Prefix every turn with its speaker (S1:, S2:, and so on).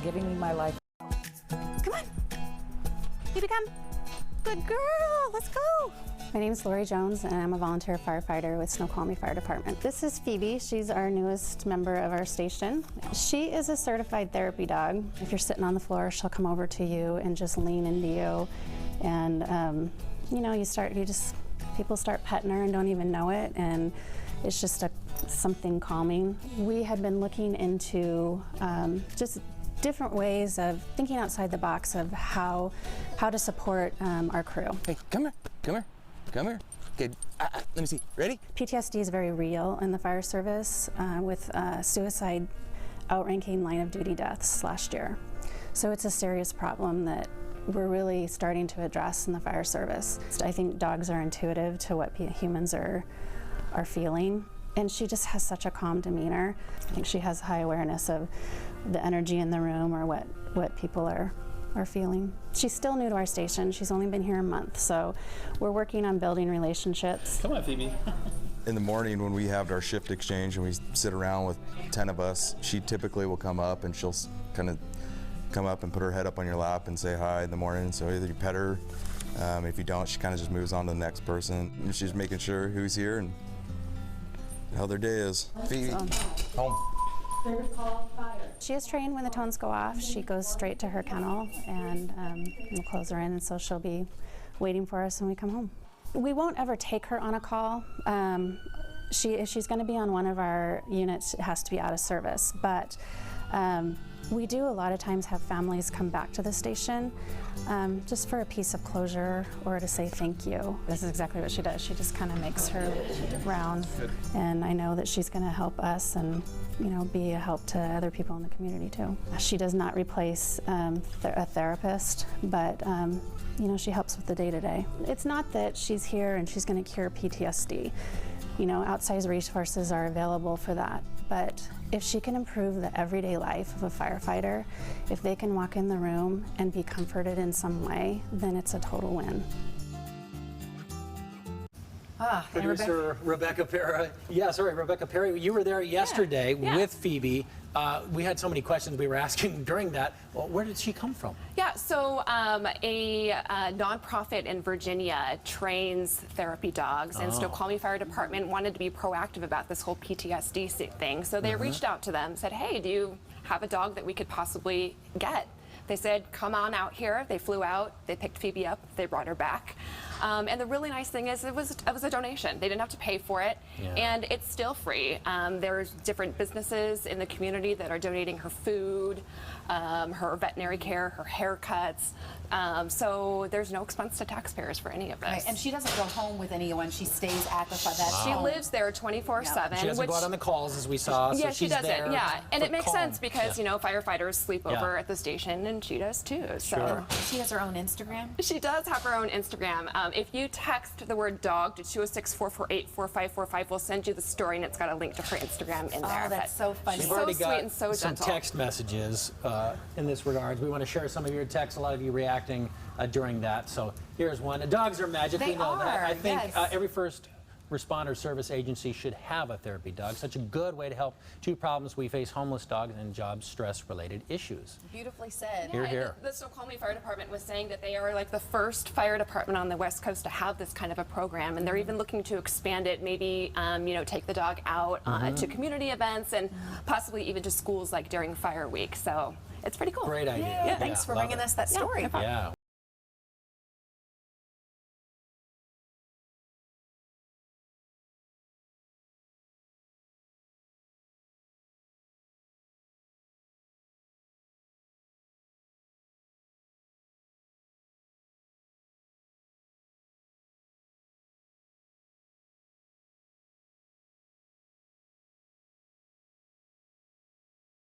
S1: Giving me my life.
S2: Come on. Phoebe, come. Good girl. Let's go. My name is Lori Jones, and I'm a volunteer firefighter with Snoqualmie Fire Department. This is Phoebe. She's our newest member of our station. She is a certified therapy dog. If you're sitting on the floor, she'll come over to you and just lean into you. And, you know, people start petting her and don't even know it. And it's just something calming. We had been looking into just different ways of thinking outside the box of how to support our crew.
S3: Hey, come here, come here, come here. Okay, let me see. Ready?
S2: PTSD is very real in the fire service with suicide outranking line of duty deaths last year. So it's a serious problem that we're really starting to address in the fire service. I think dogs are intuitive to what humans are feeling. And she just has such a calm demeanor. I think she has high awareness of the energy in the room or what people are feeling. She's still new to our station. She's only been here a month, so we're working on building relationships.
S4: Come on, Phoebe.
S3: In the morning when we have our shift exchange and we sit around with 10 of us, she typically will come up and she'll kind of come up and put her head up on your lap and say hi in the morning. So either you pet her, if you don't, she kind of just moves on to the next person. And she's making sure who's here and how their day is. Phoebe, home.
S2: She is trained when the tones go off. She goes straight to her kennel and we'll close her in, and so she'll be waiting for us when we come home. We won't ever take her on a call. If she's going to be on one of our units, it has to be out of service. But we do a lot of times have families come back to the station just for a piece of closure or to say thank you. This is exactly what she does. She just kind of makes her round, and I know that she's going to help us and be a help to other people in the community too. She does not replace a therapist, but she helps with the day-to-day. It's not that she's here and she's going to cure PTSD. Outside resources are available for that. But if she can improve the everyday life of a firefighter, if they can walk in the room and be comforted in some way, then it's a total win.
S4: Producer Rebecca Perry. Yeah, sorry, Rebecca Perry. You were there yesterday with Phoebe. We had so many questions we were asking during that. Well, where did she come from?
S5: Yeah, so a nonprofit in Virginia trains therapy dogs, and Snoqualmie Fire Department wanted to be proactive about this whole PTSD thing. So they reached out to them, said, hey, do you have a dog that we could possibly get? They said, come on out here. They flew out, they picked Phoebe up, they brought her back. And the really nice thing is it was a donation. They didn't have to pay for it, and it's still free. There's different businesses in the community that are donating her food, her veterinary care, her haircuts. So there's no expense to taxpayers for any of this.
S6: Right. And she doesn't go home with anyone. She stays at the fire.
S5: She lives there 24/7.
S4: She doesn't go out on the calls, as we saw.
S5: Yeah,
S4: so
S5: she doesn't.
S4: There
S5: and it makes
S4: calm.
S5: sense because firefighters sleep over at the station, and she does too. So
S6: she has her own Instagram.
S5: She does have her own Instagram. If you text the word dog to 206-448-4545, we'll send you the story, and it's got a link to her Instagram in there.
S6: Oh, that's so funny.
S4: We've
S5: So
S4: already
S5: sweet
S4: got
S5: and so
S4: some
S5: gentle.
S4: text messages in this regard. We want to share some of your texts. A lot of you reacting during that. So here's one. Dogs are magic.
S6: They
S4: we know that.
S6: are,
S4: I think
S6: yes.
S4: every first responder service agency should have a therapy dog. Such a good way to help two problems we face: homeless dogs and job stress related issues.
S6: Beautifully said.
S4: Here, here.
S5: The Snoqualmie Fire Department was saying that they are like the first fire department on the West Coast to have this kind of a program, and they're even looking to expand it, maybe take the dog out to community events and possibly even to schools like during Fire Week. So it's pretty cool.
S4: Great idea.
S6: Yeah, thanks for bringing us that story.
S4: Yeah.